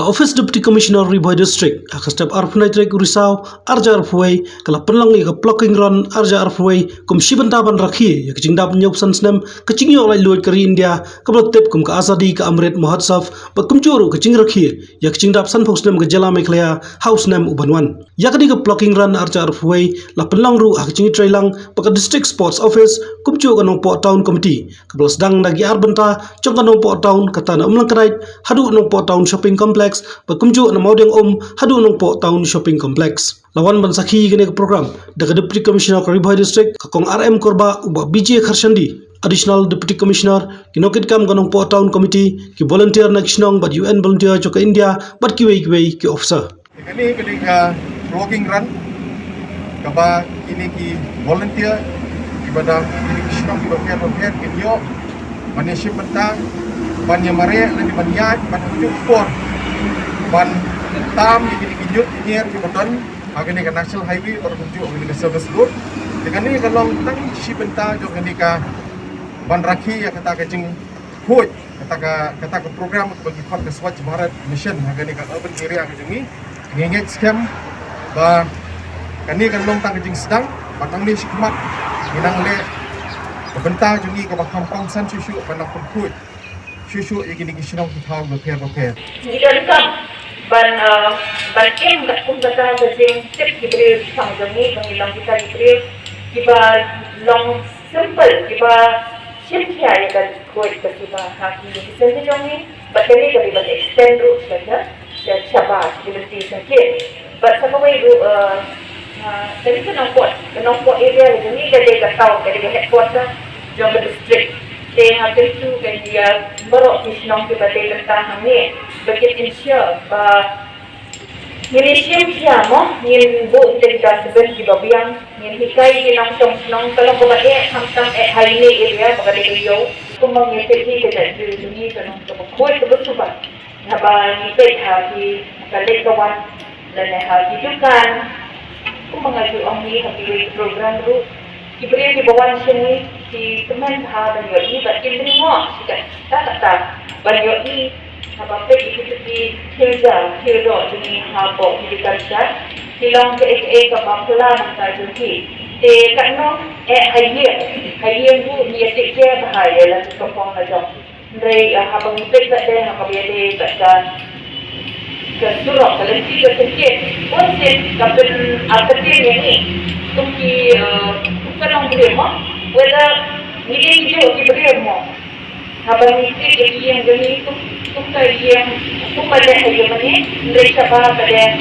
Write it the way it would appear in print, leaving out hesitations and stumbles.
Ka Office Deputy Commissioner Riboy District, akastep Arfunai Trek Urisau, Arja Arfuai, kala penlangi ka Plucking Run, Arja Arfuai, kum Shibantaban Rakhi, ya kecing dap nyop sansnem, kecing yo olay luat kari India, ka Tep kum ka Azadi ka Amrit Mahatsaf, ba kum juru kecing Rakhi, ya kecing dap san foksnem ka Jala Meklaya, House Nem Ubanwan. Ya kadi ka Plucking Run, Arja Arfuai, la penlang ru kecing trailang, ba ka District Sports Office, kum juru ka nong Port Town Committee, ka belas dang nagi Arbenta, cong ka nong Port Town, kata na umlangkarait, hadu nong Port Town Shopping Complex, berkumju na maudeng hadu nong Port Town Shopping Complex. Lawan ban sakhi gene ke program daga Deputy Commissioner Riboy District kakong RM Korba uba BJ Kharshandi, Additional Deputy Commissioner kinokit kam ganong Port Town Committee ki volunteer na kisnong bad UN volunteer joka India bad kiwei ki officer. Kini ka walking run kaba kini ki volunteer ibada kini kisnong ki prepare kinyo maniship bentang banyak mare nanti banyak banyak sport ban tam ini kinjut ini ki beton agani ka national highway or kunju agani ka service road dengan ni kalau tang si benta jo agani ka ban rakhi ya kata ka jing huj kata ka program bagi kon ka Swachh Bharat mission agani ka urban area ka jing ni ngengek scam ba kani kan long tang ka jing sedang batang ni sikmat minang le benta jungi ka kampung san susu banang pun huj susu igini kisnong kitau repair ban em kat kum kata sing tip kibril sang jami pangilang kita kibril kiba long simple kiba simple ya kan koi kiba haki ni sen jami but kani kali ban extend route saja dan sabah ability sakit but sampai ru tadi kan nampak area ni dari tahu dari headquarter jom district dengan itu kan dia berok kisnong kita tentang ni bagi ensure Malaysia mo nin bu cerita sebenarnya di babiang nin hikai di nong kalau kepada hamtam hari ini area pada dia kumbang ngepeki kita di sini kan kuat betul bah haba ngepek hati kali kawan dan hati juga kumbang ngaju oni hati program tu diberi di bawah sini di teman dan yoi but diberi mo tak banyak ni apa itu di Hilda ini habo di Kalsat silang ke SA ke Bangla nanti jadi karena hayir bu dia tiknya bahaya lah sokong aja dari habang itu ada apa dia ada ke surau kalau tidak sedikit pun kapten artinya ni tungki bukan orang beremo whether ini hijau di beremo habang itu jadi yang gini tukar yang pada hari ini mereka pada yang